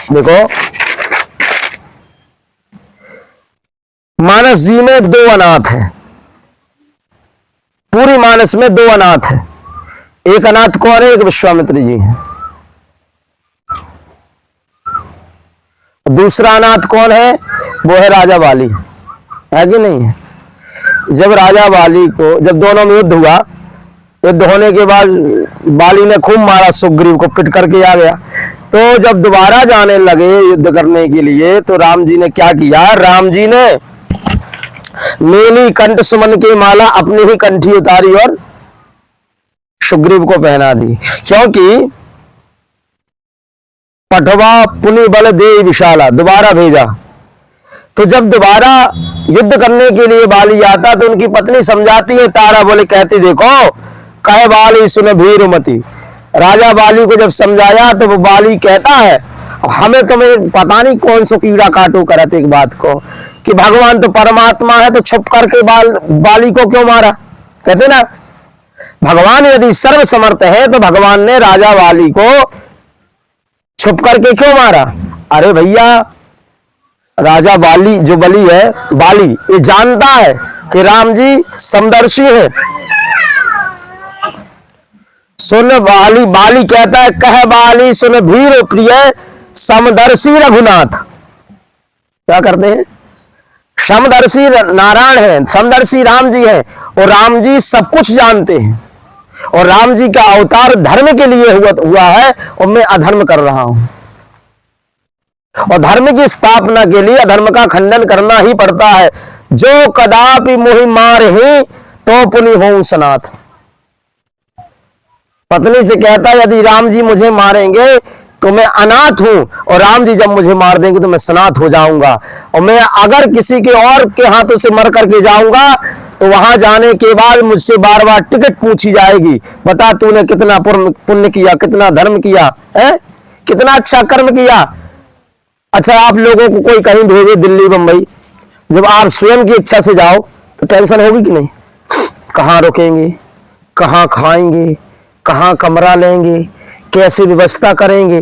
देखो मानस जी में 2 अनाथ है, पूरी मानस में 2 अनाथ है। एक अनाथ कौन है? एक विश्वामित्र जी है। दूसरा अनाथ कौन है? वो है राजा बाली, है कि नहीं है? जब राजा बाली को, जब दोनों में युद्ध हुआ, युद्ध होने के बाद बाली ने खूब मारा सुग्रीव को, पिट करके आ गया। तो जब दोबारा जाने लगे युद्ध करने के लिए तो राम जी ने क्या किया? राम जी ने नीली कंठ सुमन की माला अपनी ही कंठी उतारी और सुग्रीव को पहना दी, क्योंकि पठवा पुनि बल दे विशाला, दोबारा भेजा। तो जब दोबारा युद्ध करने के लिए बाली आता तो उनकी पत्नी समझाती है, तारा बोले कहती देखो कहे बाली सुन भीरुमति। राजा बाली को जब समझाया तो वो बाली कहता है हमें तुम्हें पता नहीं कौन सा कीड़ा काटो करत एक बात को, कि भगवान तो परमात्मा है तो छुप करके बाली को क्यों मारा? कहते ना भगवान यदि सर्व समर्थ है तो भगवान ने राजा बाली को छुप करके क्यों मारा? अरे भैया राजा बाली जो बली है, बाली ये जानता है कि राम जी समदर्शी है। सुन बाली, बाली कहता है कह बाली सुन भीर प्रिय समदर्शी रघुनाथ। क्या करते हैं? समदर्शी नारायण है, समदर्शी राम जी है, और राम जी सब कुछ जानते हैं, और राम जी का अवतार धर्म के लिए हुआ है, और मैं अधर्म कर रहा हूं, और धर्म की स्थापना के लिए अधर्म का खंडन करना ही पड़ता है। जो कदापि मोहि मार ही तो पुनि हो सनाथ। पत्नी से कहता है यदि राम जी मुझे मारेंगे तो मैं अनाथ हूं, और राम जी जब मुझे मार देंगे तो मैं सनाथ हो जाऊंगा, और मैं अगर किसी के और के हाथों से मर करके जाऊंगा तो वहां जाने के बाद मुझसे बार बार टिकट पूछी जाएगी, बता तूने कितना पुण्य किया, कितना धर्म किया है, कितना अच्छा कर्म किया। अच्छा आप लोगों को कोई कहीं भेजे दिल्ली बंबई, जब आप स्वयं की इच्छा से जाओ तो टेंशन होगी कि नहीं? कहाँ रुकेंगे, कहाँ खाएंगे, कहाँ कमरा लेंगे, कैसे व्यवस्था करेंगे।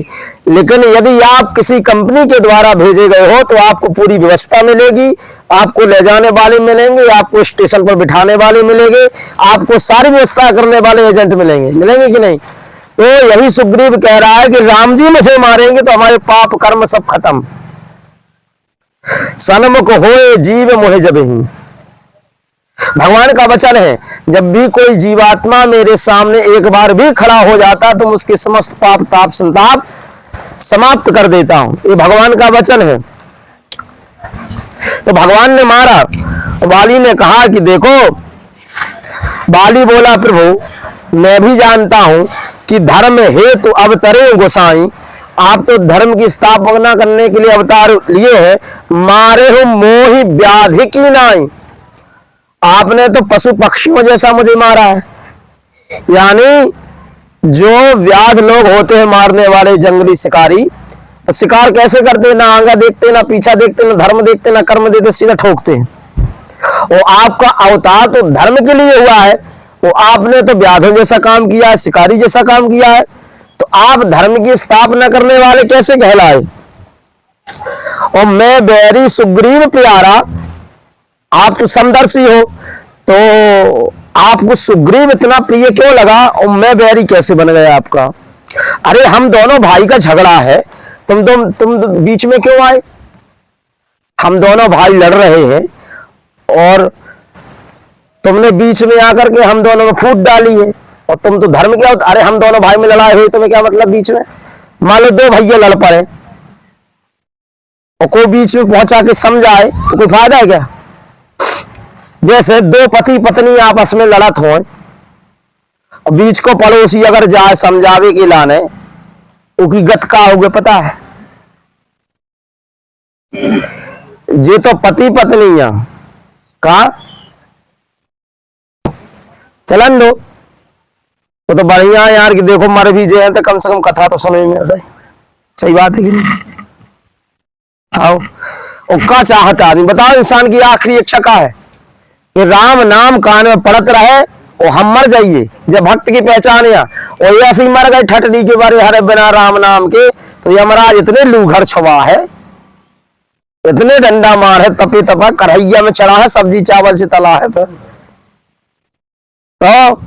लेकिन यदि आप किसी कंपनी के द्वारा भेजे गए हो तो आपको पूरी व्यवस्था मिलेगी, आपको ले जाने वाले मिलेंगे, आपको स्टेशन पर बिठाने वाले मिलेंगे, आपको सारी व्यवस्था करने वाले एजेंट मिलेंगे, मिलेंगे कि नहीं? तो यही सुग्रीव कह रहा है कि राम जी मुझे मारेंगे तो हमारे पाप कर्म सब खत्म। सन्मुख होए जीव मोहे जब ही, भगवान का वचन है जब भी कोई जीवात्मा मेरे सामने एक बार भी खड़ा हो जाता तो उसके समस्त पाप ताप संताप समाप्त कर देता हूं, ये भगवान का वचन है। तो भगवान ने मारा, बाली ने कहा कि देखो, बाली बोला प्रभु मैं भी जानता हूं कि धर्म हेतु अवतरे गोसाई, आप तो धर्म की स्थापना करने के लिए अवतार लिए हैं, मारे हो मोहि व्याधि की नाई, आपने तो पशु पक्षियों जैसा मुझे मारा है। यानी जो व्याध लोग होते हैं मारने वाले जंगली शिकारी, शिकार कैसे करते हैं? ना आगे देखते, ना पीछा देखते, ना धर्म देखते, ना कर्म देखते, सीधा ठोकते हैं। और आपका अवतार तो धर्म के लिए हुआ है, वो आपने तो व्याधों जैसा काम किया है, शिकारी जैसा काम किया है, तो आप धर्म की स्थापना करने वाले कैसे कहलाए? और मैं बैरी सुग्रीव प्यारा, आप तो समदर्शी हो, तो आपको सुग्रीव इतना प्रिय क्यों लगा और मैं बैरी कैसे बन गया आपका? अरे हम दोनों भाई का झगड़ा है, तुम बीच में क्यों आए? हम दोनों भाई लड़ रहे हैं और तुमने बीच में आकर के हम दोनों में फूट डाली है, और तुम तो धर्म क्या होता? अरे हम दोनों भाई में लड़ाई हुई, तुम्हें क्या मतलब बीच में? मान लो 2 भैया लड़ पड़े और कोई बीच में पहुंचा के समझाए तो कोई फायदा है क्या? जैसे 2 पति पत्नी आपस में लड़त हो, बीच को पड़ोसी अगर जाए समझावे के लाने, उसकी गत का होगे पता है? ये तो पति पत्नी का चलन दो, वो तो बढ़िया है यार कि देखो मर भी जाए तो कम से कम कथा तो सुने में आता है। सही बात है कि नहीं? आओ और का चाहता आदमी, बताओ इंसान की आखिरी इच्छा का है कि राम नाम कान में पड़त रहे और हम मर जाइए, जब भक्त की पहचान या और ऐसे ही मर गए ठटनी के बारे हरे बिना राम नाम के, तो यमराज इतने लूघर छुआ है, इतने डंडा मार है, तपे तपा कढ़ैया में चढ़ा है, सब्जी चावल से तला है। फिर तो